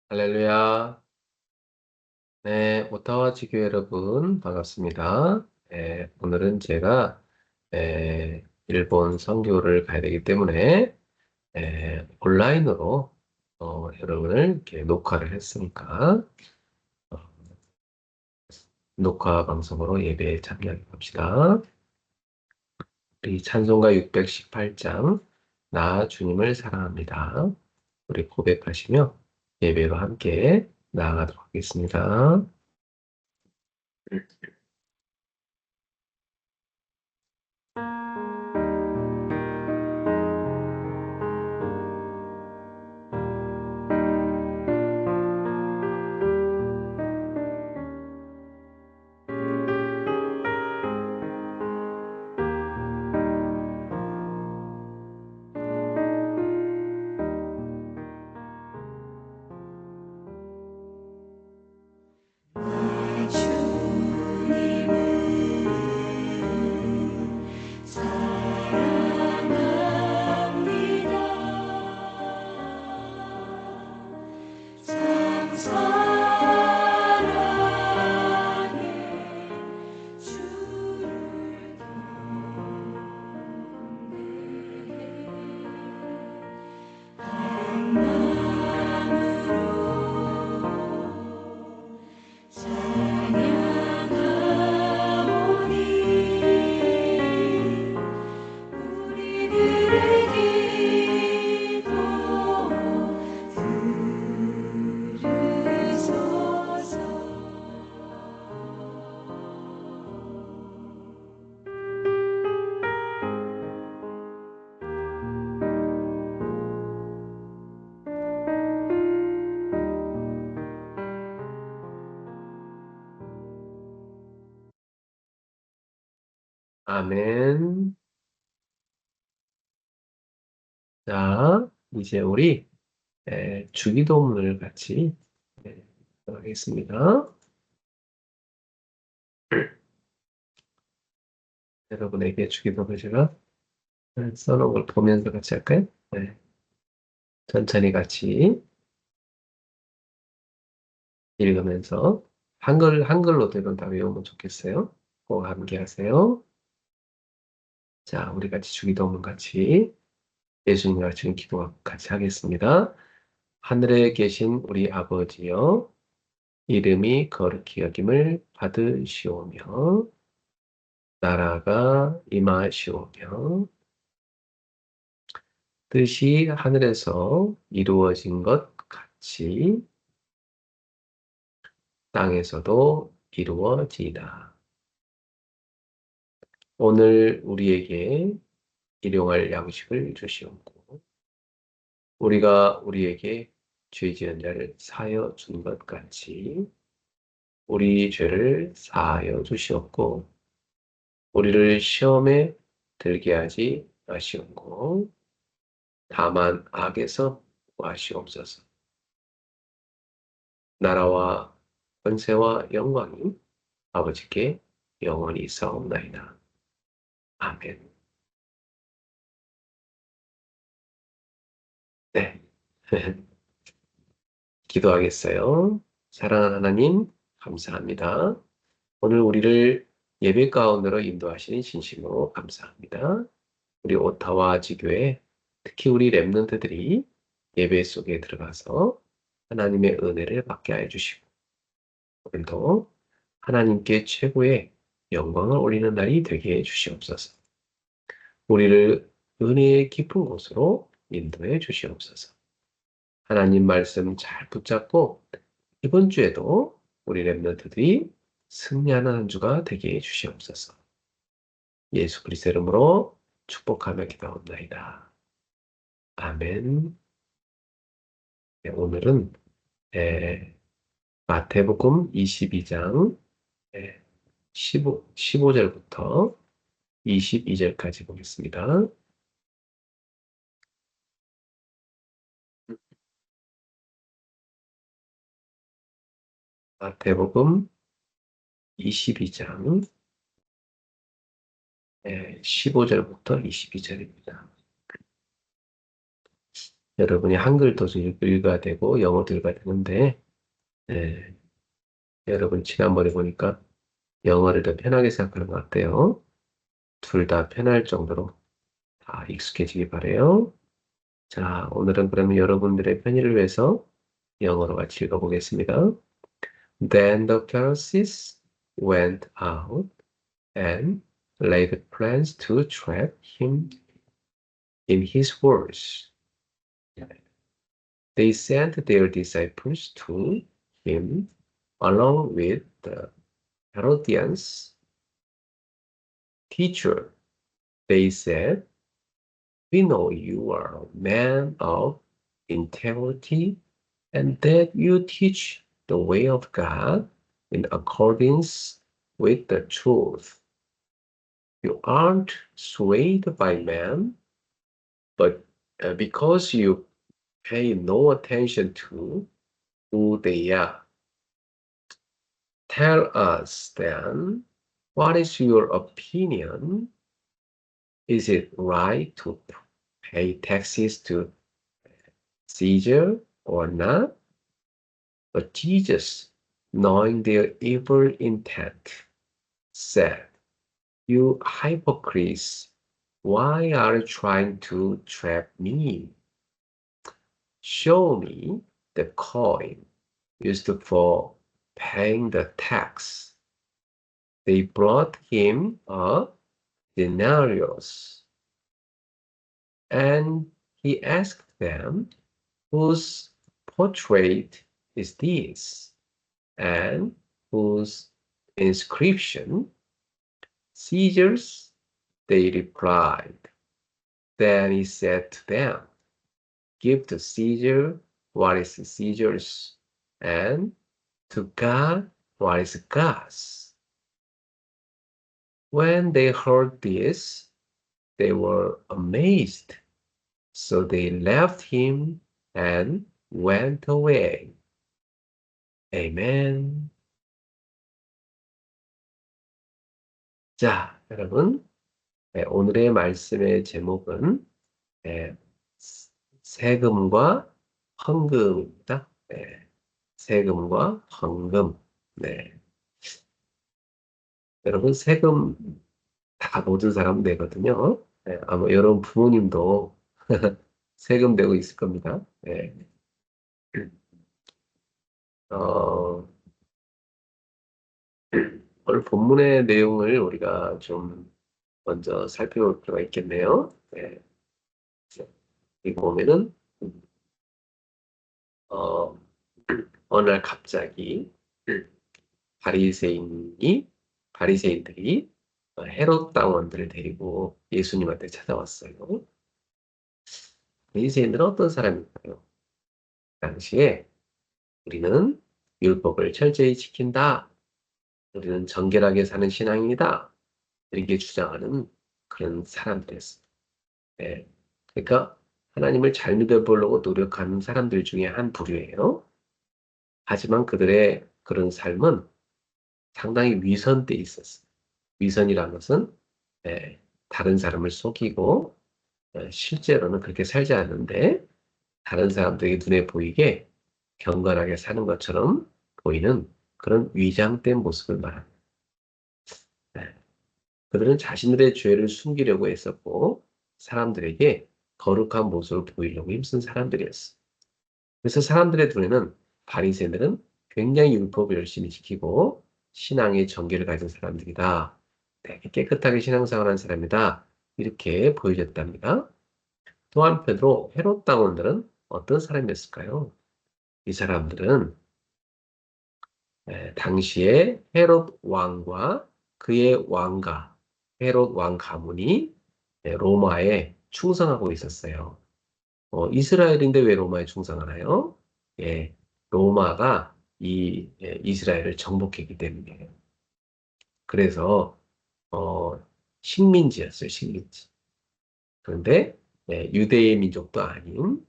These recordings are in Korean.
할렐루야. 네, 오타와 지교 여러분, 반갑습니다. 오늘은 제가 일본 선교를 가야 되기 때문에 온라인으로 여러분을 이렇게 녹화를 했으니까 어, 녹화 방송으로 예배에 참여해 봅시다. 우리 찬송가 618장 나 주님을 사랑합니다. 우리 고백하시며 예배로 함께 나아가도록 하겠습니다. 아멘. 자, 이제 우리 주기도문을 같이 예, 하겠습니다. 여러분에게 주기도문을 제가 써놓은 걸 보면서 같이 할까요? 네, 천천히 같이 읽으면서 한글로 되면 다 외우면 좋겠어요. 꼭 함께 하세요. 자, 우리 같이 주기도문 같이 예수님 같이 기도 같이 하겠습니다. 하늘에 계신 우리 아버지여, 이름이 거룩히 여김을 받으시오며 나라가 임하시오며 뜻이 하늘에서 이루어진 것 같이 땅에서도 이루어지이다. 오늘 우리에게 일용할 양식을 주시옵고 우리가 우리에게 죄 지은 자를 사하여 준 것 같이 우리 죄를 사하여 주시옵고 우리를 시험에 들게 하지 마시옵고 다만 악에서 구하시옵소서. 나라와 권세와 영광이 아버지께 영원히 있사옵나이다. 아멘. 네. 기도하겠어요. 사랑하는 하나님, 감사합니다. 오늘 우리를 예배 가운데로 인도하시는 진심으로 감사합니다. 우리 오타와 지교회, 특히 우리 렘넌트들이 예배 속에 들어가서 하나님의 은혜를 받게 하여 주시고, 오늘도 하나님께 최고의 영광을 올리는 날이 되게 해 주시옵소서. 우리를 은혜의 깊은 곳으로 인도해 주시옵소서. 하나님 말씀 잘 붙잡고 이번 주에도 우리 렘넌트들이 승리하는 한 주가 되게 해 주시옵소서. 예수 그리스도 이름으로 축복하며 기도하옵나이다. 아멘. 네, 오늘은 마태복음 22장 15절부터 22절까지 보겠습니다. 마태복음 22장 15절부터 22절입니다. 여러분이 한글도 좀 읽어야 되고 영어도 읽어야 되는데 예, 여러분 지난번에 보니까 영어를 더 편하게 생각하는 것 같아요. 둘 다 편할 정도로 다 익숙해지기 바래요. 자, 오늘은 그러면 여러분들의 편의를 위해서 영어로 같이 읽어보겠습니다. Then the Pharisees went out and laid plans to trap him in his words. They sent their disciples to him along with the Herodians. Teacher, they said, we know you are a man of integrity and that you teach the way of God in accordance with the truth. You aren't swayed by man, but because you pay no attention to who they are. Tell us then, what is your opinion? Is it right to pay taxes to Caesar or not? But Jesus, knowing their evil intent, said, you hypocrites, why are you trying to trap me? Show me the coin used for paying the tax. They brought him a denarius, and he asked them, whose portrait is this? And whose inscription? Caesar's, they replied. Then he said to them, give to Caesar what is Caesar's, and to God what is God's. When they heard this, they were amazed. So they left him and went away. Amen. 자, 여러분, 오늘의 말씀의 제목은 세금과 헌금입니다. 세금과 헌금. 네. 여러분, 세금 다 모든 사람 내거든요. 아마 여러분 부모님도 세금 내고 있을 겁니다. 어, 오늘 본문의 내용을 우리가 좀 먼저 살펴볼 필요가 있겠네요. 여기 보면은, 어, 어느 날 갑자기 바리새인들이 헤롯 당원들을 데리고 예수님한테 찾아왔어요. 바리새인들은 어떤 사람일까요? 당시에 우리는 율법을 철저히 지킨다. 우리는 정결하게 사는 신앙이다. 이렇게 주장하는 그런 사람들이었어요. 그러니까 하나님을 잘 믿어보려고 노력하는 사람들 중에 한 부류예요. 하지만 그들의 그런 삶은 상당히 위선돼 있었어요. 위선이라는 것은 다른 사람을 속이고 실제로는 그렇게 살지 않는데 다른 사람들에게 눈에 보이게 경건하게 사는 것처럼 보이는 그런 위장된 모습을 말합니다. 그들은 자신들의 죄를 숨기려고 했었고 사람들에게 거룩한 모습을 보이려고 힘쓴 사람들이었어요. 그래서 사람들의 눈에는 바리새인들은 굉장히 율법을 열심히 지키고 신앙의 정결을 가진 사람들이다. 되게 깨끗하게 신앙생활하는 사람이다. 이렇게 보여졌답니다. 또 한편으로 헤롯 당원들은 어떤 사람이었을까요? 이 사람들은 당시에 헤롯 왕과 그의 왕가, 헤롯 왕 가문이 로마에 충성하고 있었어요. 이스라엘인데 왜 로마에 충성하나요? 로마가 이스라엘을 정복했기 때문이에요. 그래서 식민지였어요, 식민지. 그런데 유대의 민족도 아닌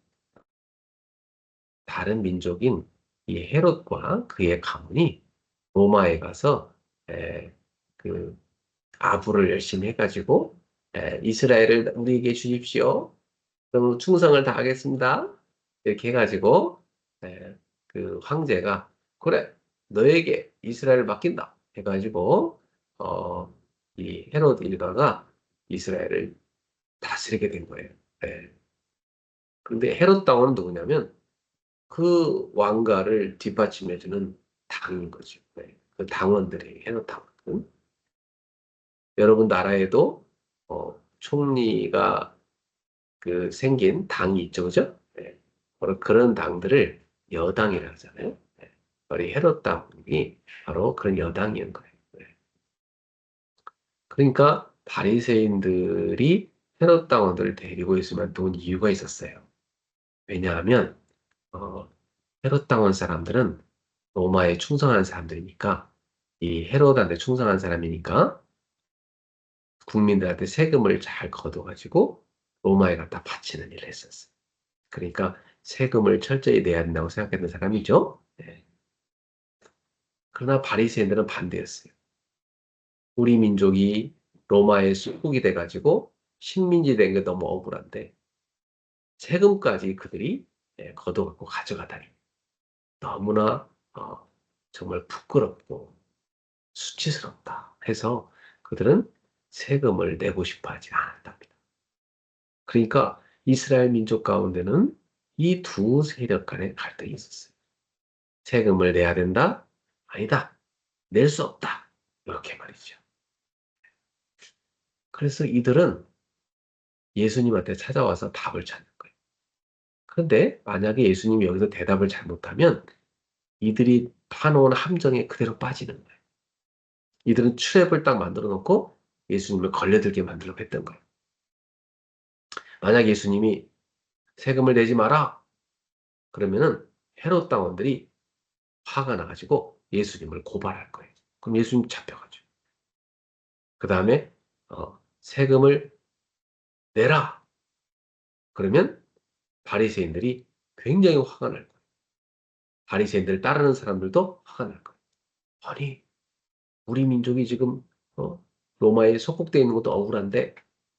다른 민족인 이 헤롯과 그의 가문이 로마에 가서 그 아부를 열심히 해가지고 이스라엘을 우리에게 주십시오. 그럼 충성을 다하겠습니다. 이렇게 해가지고 그 황제가 그래 너에게 이스라엘을 맡긴다 해가지고 어, 이 헤롯 일가가 이스라엘을 다스리게 된 거예요. 예. 근데 헤롯 당은 누구냐면 그 왕가를 뒷받침해주는 당인 거죠. 네. 그 당원들이 헤롯 당원. 여러분 나라에도 총리가 그 생긴 당이 있죠, 그죠? 네. 바로 그런 당들을 여당이라고 하잖아요. 네. 바로 이 헤롯 당이 바로 그런 여당이었는 거예요. 네. 그러니까 바리새인들이 헤롯 당원들을 데리고 있으면 돈 이유가 있었어요. 왜냐하면 어, 헤롯 당원 사람들은 로마에 충성한 사람들이니까 이 헤롯한테 충성한 사람이니까 국민들한테 세금을 잘 걷어가지고 로마에 갖다 바치는 일을 했었어요. 그러니까 세금을 철저히 내야 된다고 생각했던 사람이죠. 네. 그러나 바리새인들은 반대였어요. 우리 민족이 로마의 수국이 돼가지고 식민지 된 게 너무 억울한데 세금까지 그들이 걷어갖고 가져가다니 너무나 정말 부끄럽고 수치스럽다 해서 그들은 세금을 내고 싶어 하지 않았답니다. 그러니까 이스라엘 민족 가운데는 이 두 세력 간의 갈등이 있었어요. 세금을 내야 된다? 아니다. 낼 수 없다. 이렇게 말이죠. 그래서 이들은 예수님한테 찾아와서 답을 찾는 거예요. 그런데 만약에 예수님이 여기서 대답을 잘못하면 이들이 파놓은 함정에 그대로 빠지는 거예요. 이들은 트랩을 딱 만들어 놓고 예수님을 걸려들게 만들려고 했던 거예요. 만약 예수님이 세금을 내지 마라. 그러면은 헤롯 당원들이 화가 나가지고 예수님을 고발할 거예요. 그럼 예수님 잡혀가죠. 그 다음에 세금을 내라. 그러면 바리새인들이 굉장히 화가 날 거예요. 바리새인들을 따르는 사람들도 화가 날 거예요. 아니, 우리 민족이 지금 어, 로마에 속국되어 있는 것도 억울한데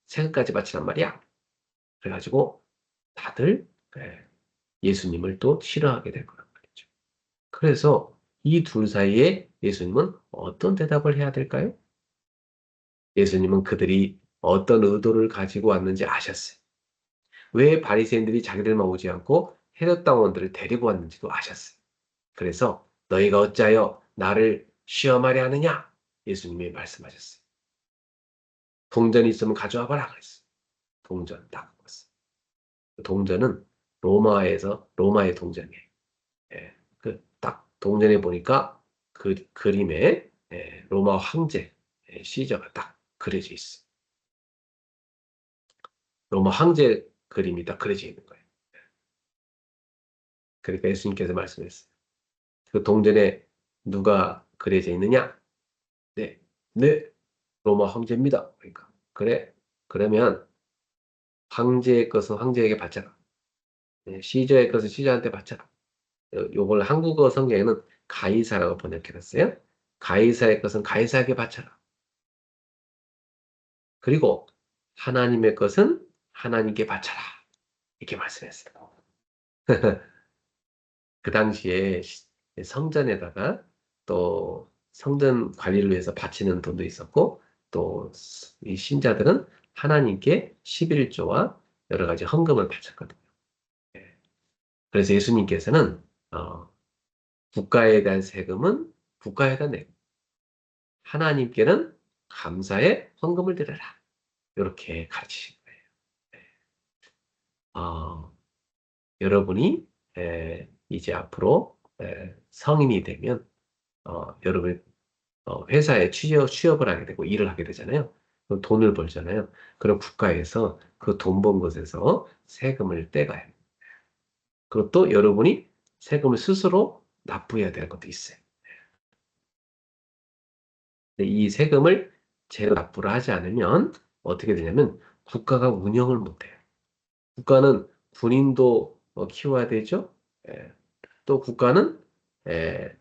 세금까지 바치란 말이야. 그래가지고 다들 예수님을 또 싫어하게 될 거란 말이죠. 그래서 이 둘 사이에 예수님은 어떤 대답을 해야 될까요? 예수님은 그들이 어떤 의도를 가지고 왔는지 아셨어요. 왜 바리새인들이 자기들만 오지 않고 헤롯 당원들을 데리고 왔는지도 아셨어요. 그래서 너희가 어찌하여 나를 시험하려 하느냐? 예수님이 말씀하셨어요. 동전이 있으면 가져와 봐라 그랬어요. 동전 딱 왔어요. 동전은 로마의 동전이에요. 예, 그딱 동전에 보니까 그 그림에 로마 황제 시저가 딱 그려져 있어요. 로마 황제 그림이 딱 그려져 있는 거예요. 그러니까 예수님께서 말씀했어요. 그 동전에 누가 그려져 있느냐? 네, 네, 로마 황제입니다. 그러니까 그래, 그러면 황제의 것은 황제에게 바쳐라. 네, 시저의 것은 시저한테 바쳐라. 요걸 한국어 성경에는 가이사라고 번역해놨어요. 가이사의 것은 가이사에게 바쳐라. 그리고 하나님의 것은 하나님께 바쳐라. 이렇게 말씀했어요. 그 당시에 성전에다가 또 성전 관리를 위해서 바치는 돈도 있었고 또 이 신자들은 하나님께 11조와 여러 가지 헌금을 바쳤거든요. 예. 그래서 예수님께서는 국가에 대한 세금은 국가에다 내고 하나님께는 감사의 헌금을 드려라. 이렇게 가르치신 거예요. 어, 여러분이 이제 앞으로 성인이 되면 여러분 회사에 취업을 하게 되고 일을 하게 되잖아요. 그럼 돈을 벌잖아요. 그럼 국가에서 그 돈 번 것에서 세금을 떼가요. 그것도 여러분이 세금을 스스로 납부해야 될 것도 있어요. 근데 이 세금을 제대로 납부를 하지 않으면 어떻게 되냐면 국가가 운영을 못해요. 국가는 군인도 키워야 되죠. 예. 또 국가는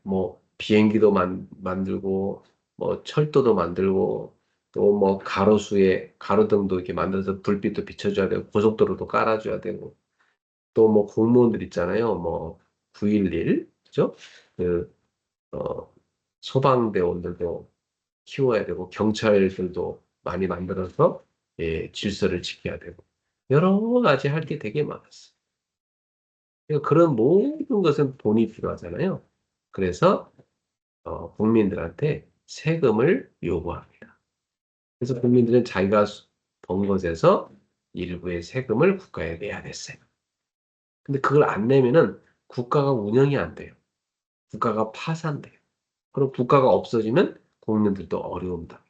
뭐 비행기도 만들고 뭐 철도도 만들고 또 뭐 가로수에 가로등도 이렇게 만들어서 불빛도 비춰줘야 되고 고속도로도 깔아줘야 되고 또 뭐 공무원들 있잖아요. 뭐 911, 그죠? 그, 어, 소방대원들도 키워야 되고 경찰들도 많이 만들어서 질서를 지켜야 되고 여러 가지 할 게 되게 많았어요. 그러니까 그런 모든 것은 돈이 필요하잖아요. 그래서 국민들한테 세금을 요구합니다. 그래서 국민들은 자기가 번 것에서 일부의 세금을 국가에 내야 됐어요. 근데 그걸 안 내면은 국가가 운영이 안 돼요. 국가가 파산돼요. 그럼 국가가 없어지면 국민들도 어려움다.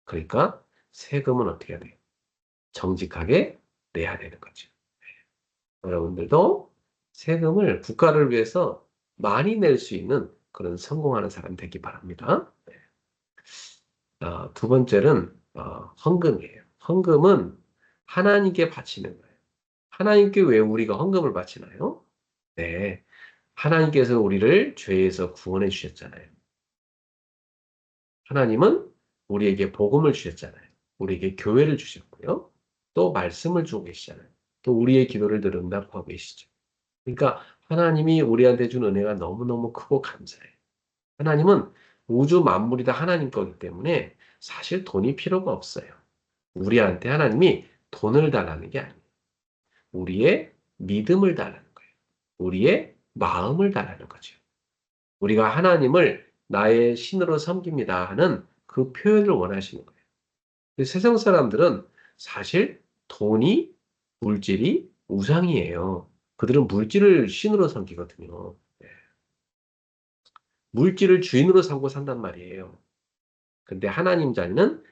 그러니까 세금은 어떻게 해야 돼요? 정직하게 내야 되는 거죠. 여러분들도 세금을 국가를 위해서 많이 낼 수 있는 그런 성공하는 사람 되기 바랍니다. 두 번째는 헌금이에요. 헌금은 하나님께 바치는 거예요. 하나님께 왜 우리가 헌금을 바치나요? 네, 하나님께서 우리를 죄에서 구원해 주셨잖아요. 하나님은 우리에게 복음을 주셨잖아요. 우리에게 교회를 주셨고요. 또 말씀을 주고 계시잖아요. 또 우리의 기도를 늘 응답하고 계시죠. 그러니까 하나님이 우리한테 준 은혜가 너무너무 크고 감사해요. 하나님은 우주 만물이 다 하나님 거기 때문에 사실 돈이 필요가 없어요. 우리한테 하나님이 돈을 달라는 게 아니에요. 우리의 믿음을 달라는 거예요. 우리의 마음을 달라는 거죠. 우리가 하나님을 나의 신으로 섬깁니다 하는 그 표현을 원하시는 거예요. 근데 세상 사람들은 사실 돈이, 물질이 우상이에요. 그들은 물질을 신으로 섬기거든요. 예. 물질을 주인으로 삼고 산단 말이에요. 근데 하나님 자녀는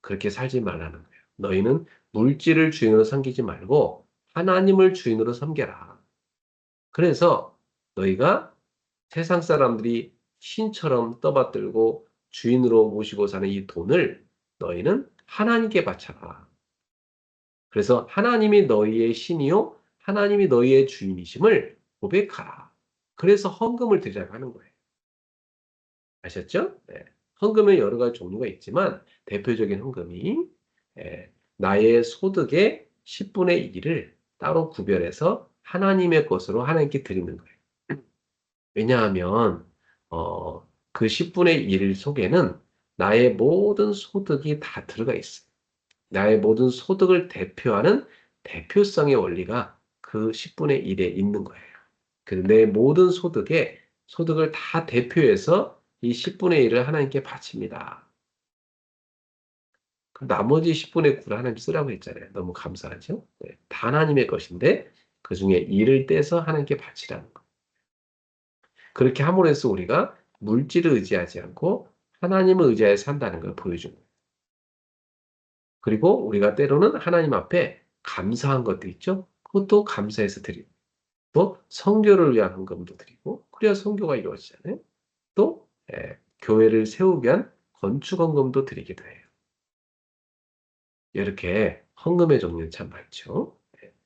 그렇게 살지 말라는 거예요. 너희는 물질을 주인으로 섬기지 말고 하나님을 주인으로 섬겨라. 그래서 너희가 세상 사람들이 신처럼 떠받들고 주인으로 모시고 사는 이 돈을 너희는 하나님께 바쳐라. 그래서 하나님이 너희의 신이요, 하나님이 너희의 주인이심을 고백하라. 그래서 헌금을 드리라고 하는 거예요. 아셨죠? 네. 헌금에 여러 가지 종류가 있지만 대표적인 헌금이 나의 소득의 10분의 1을 따로 구별해서 하나님의 것으로 하나님께 드리는 거예요. 왜냐하면 그 10분의 1 속에는 나의 모든 소득이 다 들어가 있어요. 나의 모든 소득을 대표하는 대표성의 원리가 그 10분의 1에 있는 거예요. 내 모든 소득을 다 대표해서 이 10분의 1을 하나님께 바칩니다. 그럼 나머지 10분의 9를 하나님 쓰라고 했잖아요. 너무 감사하죠? 네, 다 하나님의 것인데 그 중에 1을 떼서 하나님께 바치라는 거. 그렇게 함으로 해서 우리가 물질을 의지하지 않고 하나님을 의지하여 산다는 걸 보여준 거예요. 그리고 우리가 때로는 하나님 앞에 감사한 것도 있죠. 그것도 감사해서 드리고 또 선교를 위한 헌금도 드리고 그래야 선교가 이루어지잖아요. 또 교회를 세우기 위한 건축 헌금도 드리기도 해요. 이렇게 헌금의 종류는 참 많죠.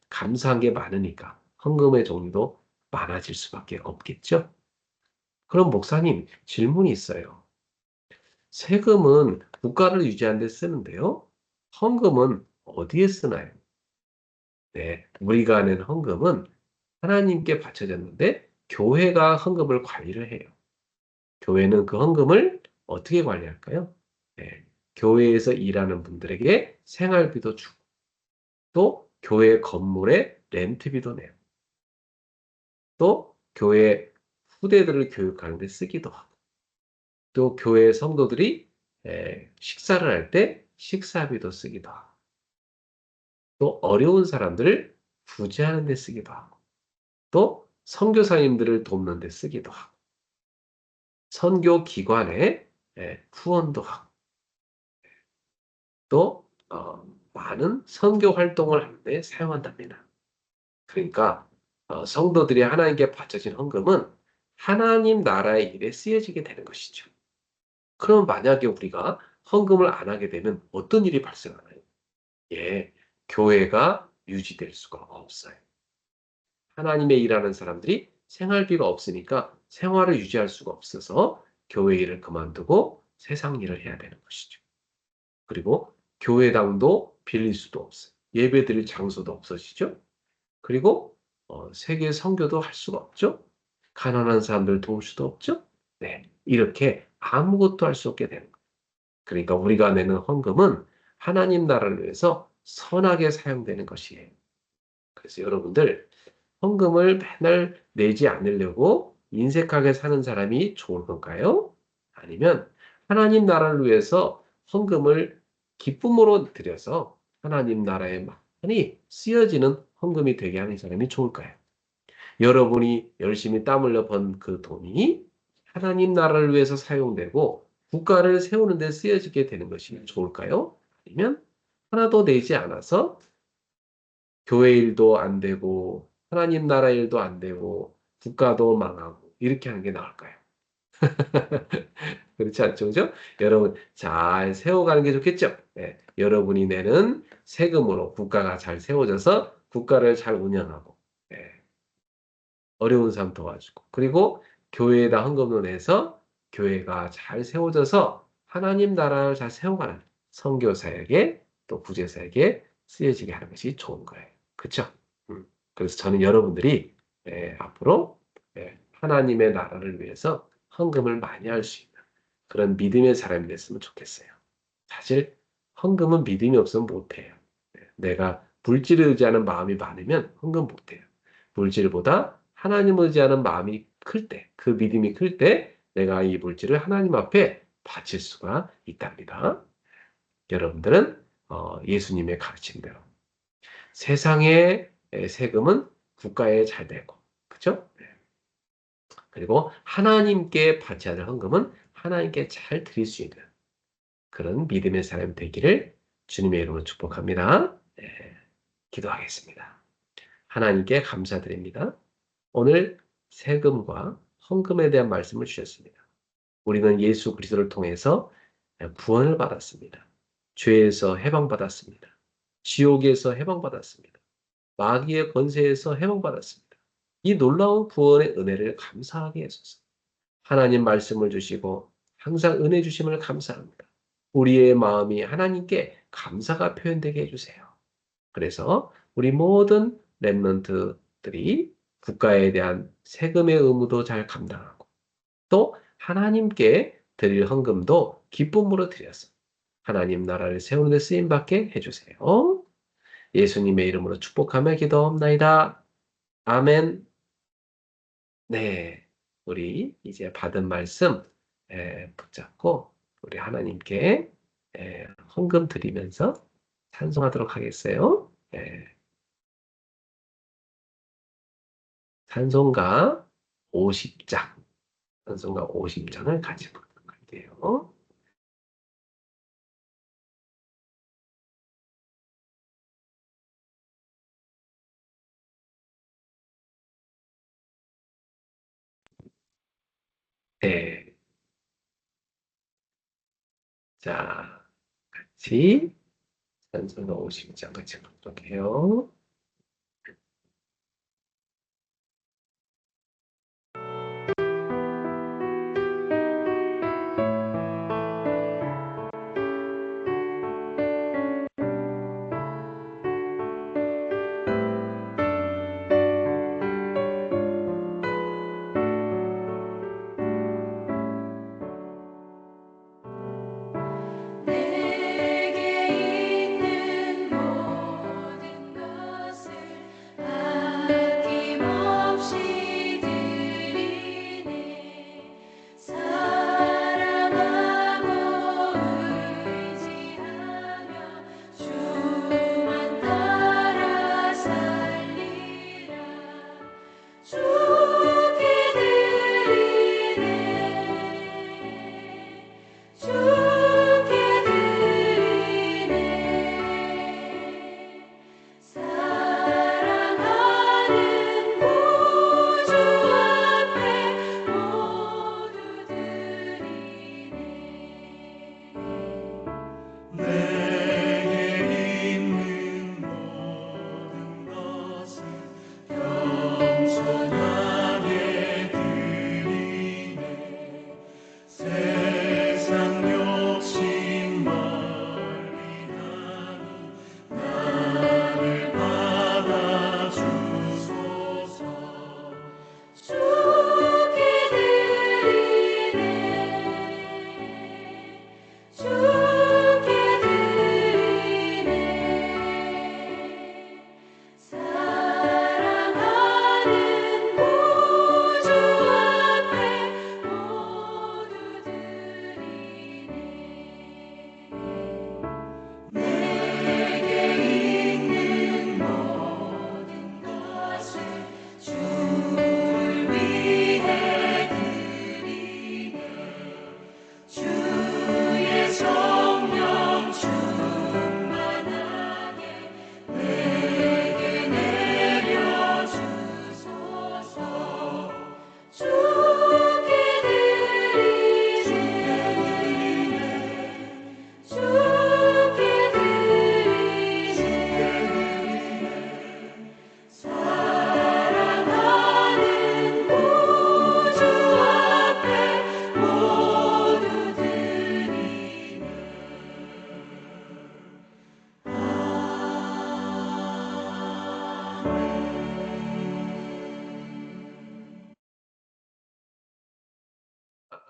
감사한 게 많으니까 헌금의 종류도 많아질 수밖에 없겠죠. 그럼 목사님 질문이 있어요. 세금은 국가를 유지하는 데 쓰는데요. 헌금은 어디에 쓰나요? 네, 우리가 낸 헌금은 하나님께 바쳐졌는데 교회가 헌금을 관리를 해요. 교회는 그 헌금을 어떻게 관리할까요? 네, 교회에서 일하는 분들에게 생활비도 주고 또 교회 건물에 렌트비도 내요. 또 교회 후대들을 교육하는 데 쓰기도 하고 또 교회 성도들이 식사를 할 때 식사비도 쓰기도 하고 또 어려운 사람들을 구제하는 데 쓰기도 하고 또 선교사님들을 돕는 데 쓰기도 하고 선교 기관에 후원도 하고 또 많은 선교 활동을 하는 데 사용한답니다. 그러니까 성도들이 하나님께 바쳐진 헌금은 하나님 나라의 일에 쓰여지게 되는 것이죠. 그럼 만약에 우리가 헌금을 안 하게 되면 어떤 일이 발생하나요? 예, 교회가 유지될 수가 없어요. 하나님의 일하는 사람들이 생활비가 없으니까 생활을 유지할 수가 없어서 교회 일을 그만두고 세상 일을 해야 되는 것이죠. 그리고 교회당도 빌릴 수도 없어요. 예배 드릴 장소도 없어지죠. 그리고 세계 선교도 할 수가 없죠. 가난한 사람들 도울 수도 없죠. 네, 이렇게 아무것도 할 수 없게 되는 거예요. 그러니까 우리가 내는 헌금은 하나님 나라를 위해서 선하게 사용되는 것이에요. 그래서 여러분들 헌금을 맨날 내지 않으려고 인색하게 사는 사람이 좋은 건가요? 아니면 하나님 나라를 위해서 헌금을 기쁨으로 드려서 하나님 나라에 많이 쓰여지는 헌금이 되게 하는 사람이 좋을까요? 여러분이 열심히 땀 흘려 번 그 돈이 하나님 나라를 위해서 사용되고 국가를 세우는 데 쓰여지게 되는 것이 좋을까요? 아니면 하나도 내지 않아서 교회 일도 안 되고 하나님 나라 일도 안 되고 국가도 망하고 이렇게 하는 게 나을까요? 그렇지 않죠, 그죠? 여러분 잘 세워가는 게 좋겠죠? 네, 여러분이 내는 세금으로 국가가 잘 세워져서 국가를 잘 운영하고 네, 어려운 사람 도와주고 그리고 교회에다 헌금을 내서 교회가 잘 세워져서 하나님 나라를 잘 세워가는 선교사에게 또 구제사에게 쓰여지게 하는 것이 좋은 거예요. 그렇죠? 그래서 저는 여러분들이 앞으로 하나님의 나라를 위해서 헌금을 많이 할 수 있는 그런 믿음의 사람이 됐으면 좋겠어요. 사실 헌금은 믿음이 없으면 못해요. 내가 물질을 의지하는 마음이 많으면 헌금 못해요. 물질보다 하나님을 의지하는 마음이 클 때, 그 믿음이 클 때 내가 이 물질을 하나님 앞에 바칠 수가 있답니다. 여러분들은 예수님의 가르침대로 세상의 세금은 국가에 잘 되고, 그죠? 그리고 하나님께 바쳐야 될 헌금은 하나님께 잘 드릴 수 있는 그런 믿음의 사람 되기를 주님의 이름으로 축복합니다. 네, 기도하겠습니다. 하나님께 감사드립니다. 오늘 세금과 헌금에 대한 말씀을 주셨습니다. 우리는 예수 그리스도를 통해서 구원을 받았습니다. 죄에서 해방받았습니다. 지옥에서 해방받았습니다. 마귀의 권세에서 해방받았습니다. 이 놀라운 구원의 은혜를 감사하게 해소서. 하나님 말씀을 주시고 항상 은혜 주심을 감사합니다. 우리의 마음이 하나님께 감사가 표현되게 해주세요. 그래서 우리 모든 랩런트들이 국가에 대한 세금의 의무도 잘 감당하고 또 하나님께 드릴 헌금도 기쁨으로 드려서 하나님 나라를 세우는 데 쓰임받게 해주세요. 예수님의 이름으로 축복하며 기도합나이다. 아멘. 네, 우리 이제 받은 말씀 붙잡고 우리 하나님께 헌금 드리면서 찬송하도록 하겠어요. 찬송가 50장, 찬송가 50장을 같이 부르도록 할게요. 네, 자, 같이 찬송가 50장 같이 부르도록 해요. 내게 있는 모든 것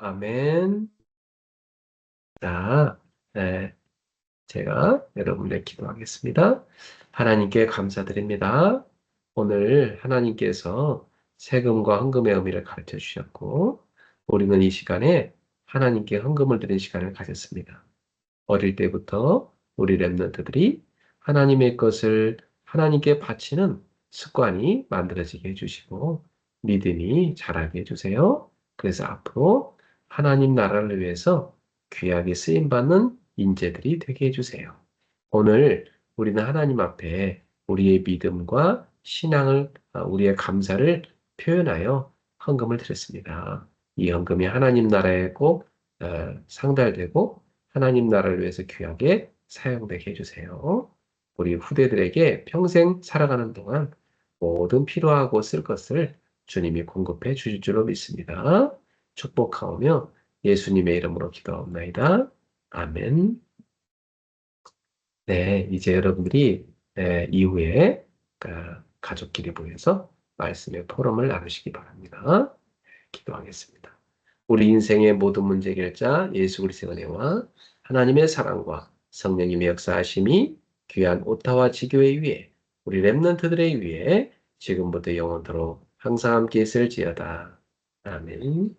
아멘. 자, 네, 제가 여러분의 기도하겠습니다. 하나님께 감사드립니다. 오늘 하나님께서 세금과 헌금의 의미를 가르쳐 주셨고, 우리는 이 시간에 하나님께 헌금을 드리는 시간을 가졌습니다. 어릴 때부터 우리 랩런트들이 하나님의 것을 하나님께 바치는 습관이 만들어지게 해주시고 믿음이 자라게 해주세요. 그래서 앞으로 하나님 나라를 위해서 귀하게 쓰임받는 인재들이 되게 해주세요. 오늘 우리는 하나님 앞에 우리의 믿음과 신앙을, 우리의 감사를 표현하여 헌금을 드렸습니다. 이 헌금이 하나님 나라에 꼭 상달되고 하나님 나라를 위해서 귀하게 사용되게 해주세요. 우리 후대들에게 평생 살아가는 동안 모든 필요하고 쓸 것을 주님이 공급해 주실 줄로 믿습니다. 축복하오며 예수님의 이름으로 기도하옵나이다. 아멘. 네, 이제 여러분들이 이후에 가족끼리 모여서 말씀의 포럼을 나누시기 바랍니다. 기도하겠습니다. 우리 인생의 모든 문제 해결자 예수 그리스도의 은혜와 하나님의 사랑과 성령님의 역사하심이 귀한 오타와 지교회 위에 우리 렘넌트들의 위에 지금부터 영원토록 항상 함께 있을지어다. 아멘.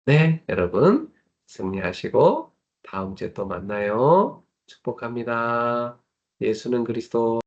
네, 여러분 승리하시고 다음 주에 또 만나요. 축복합니다. 예수는 그리스도